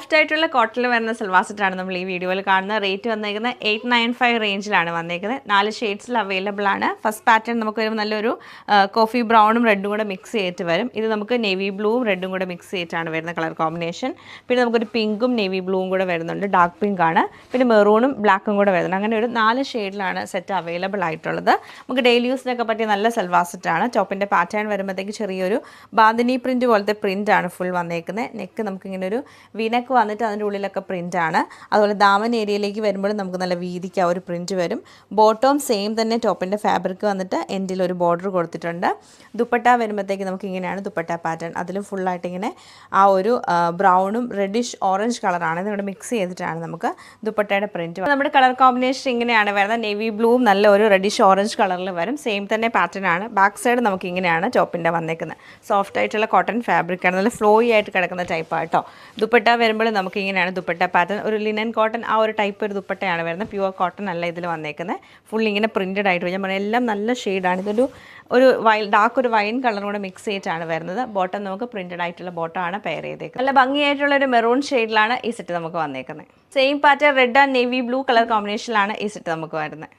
Soft ആയിട്ടുള്ള കോട്ടണിൽ വരുന്ന സൽവാർ സെറ്റാണ് നമ്മൾ ഈ വീഡിയോയിൽ കാണുന്നത്. റേറ്റ് വന്നേക്കുന്നത് 895 റേഞ്ചിലാണ് വന്നേക്കുന്നത്. 4 ഷെയ്ഡ്സിൽ അവൈലബിൾ ആണ്. ഫസ്റ്റ് പാറ്റേൺ നമുക്ക് വരുമ്പോൾ നല്ലൊരു കോഫി ബ്രൗണും റെഡും കൂടെ മിക്സ് ചെയ്തിട്ട് വരും. ഇത് നമുക്ക് നേവി ബ്ലൂവും റെഡും കൂടെ മിക്സ് ചെയ്തിട്ടാണ് വരുന്ന കളർ കോമ്പിനേഷൻ. പിന്നെ നമുക്കൊരു പിങ്കും നേവി ബ്ലൂവും കൂടെ വരുന്നുണ്ട്, ഡാർക്ക് പിങ്ക് ആണ്. പിന്നെ മെറൂണും ബ്ലാക്കും കൂടെ വരുന്നുണ്ട്. അങ്ങനെ ഒരു 4 ഷെയ്ഡിലാണ് സെറ്റ് അവൈലബിൾ ആയിട്ടുള്ളത്. നമുക്ക് ഡെയിലി യൂസിനൊക്കെ പറ്റിയ നല്ല സൽവാർ സെറ്റാണ്. ടോപ്പിൻ്റെ പാറ്റേൺ വരുമ്പോഴത്തേക്ക് ചെറിയൊരു ബാന്തിനി പ്രിൻറ്റ് പോലത്തെ പ്രിൻ്റാണ് ഫുൾ വന്നേക്കുന്നത്. നെക്ക് നമുക്കിങ്ങനെ ഒരു വിനക്ക് വന്നിട്ട് അതിൻ്റെ ഉള്ളിലൊക്കെ പ്രിൻ്റാണ്. അതുപോലെ ദാമൻ ഏരിയയിലേക്ക് വരുമ്പോഴും നമുക്ക് നല്ല വീതിക്ക് ആ ഒരു പ്രിൻറ്റ് വരും. ബോട്ടം സെയിം തന്നെ ടോപ്പിൻ്റെ ഫാബ്രിക് വന്നിട്ട് എൻഡിൽ ഒരു ബോർഡർ കൊടുത്തിട്ടുണ്ട്. ദുപ്പട്ട വരുമ്പോഴത്തേക്ക് നമുക്ക് ഇങ്ങനെയാണ് ദുപ്പട്ട പാറ്റേൺ. അതിലും ഫുള്ളായിട്ട് ഇങ്ങനെ ആ ഒരു ബ്രൗണും റെഡിഷ് ഓറഞ്ച് കളറാണ് ഇതിവിടെ മിക്സ് ചെയ്തിട്ടാണ് നമുക്ക് ദുപ്പട്ടയുടെ പ്രിൻറ്റ്. നമ്മുടെ കളർ കോമ്പിനേഷൻ ഇങ്ങനെയാണ് വരുന്നത്. നേവി ബ്ലൂവും നല്ല ഒരു റെഡിഷ് ഓറഞ്ച് കളറിൽ വരും. സെയിം തന്നെ പാറ്റേൺ ആണ്. ബാക്ക് സൈഡ് നമുക്ക് ഇങ്ങനെയാണ് ടോപ്പിൻ്റെ വന്നേക്കുന്നത്. സോഫ്റ്റ് ആയിട്ടുള്ള കോട്ടൺ ഫാബ്രിക് ആണ്. നല്ല ഫ്ലോയി ആയിട്ട് കിടക്കുന്ന ടൈപ്പാണ് കേട്ടോ. ദുപ്പട്ട വരുമ്പോൾ നമുക്ക് ഇങ്ങനെയാണ് ദുപ്പട്ട പാറ്റേൺ. ഒരു ലിനൻ കോട്ടൺ ആ ഒരു ടൈപ്പ് ഒരു ദുപ്പട്ടയാണ് വരുന്നത്. പ്യുവർ കോട്ടൺ അല്ല ഇതിൽ വന്നേക്കുന്നത്. ഫുൾ ഇങ്ങനെ പ്രിൻറ്റഡ് ആയിട്ട് ഞാൻ പറഞ്ഞാൽ എല്ലാം നല്ല ഷെയ്ഡാണ്. ഇതൊരു ഡാർക്ക് ഒരു വൈൻ കളറും കൂടെ മിക്സ് ചെയ്തിട്ടാണ് വരുന്നത്. ബോട്ടം നമുക്ക് പ്രിൻറ്റഡ് ആയിട്ടുള്ള ബോട്ടമാണ് പെയർ ചെയ്തേക്കുന്നത്. നല്ല ഭംഗിയായിട്ടുള്ള ഒരു മെറൂൺ ഷെയ്ഡിലാണ് ഈ സെറ്റ് നമുക്ക് വന്നേക്കുന്നത്. Same pattern red and navy blue colour കോമ്പിനേഷനിലാണ് ഈ സെറ്റ് നമുക്ക് വരുന്നത്.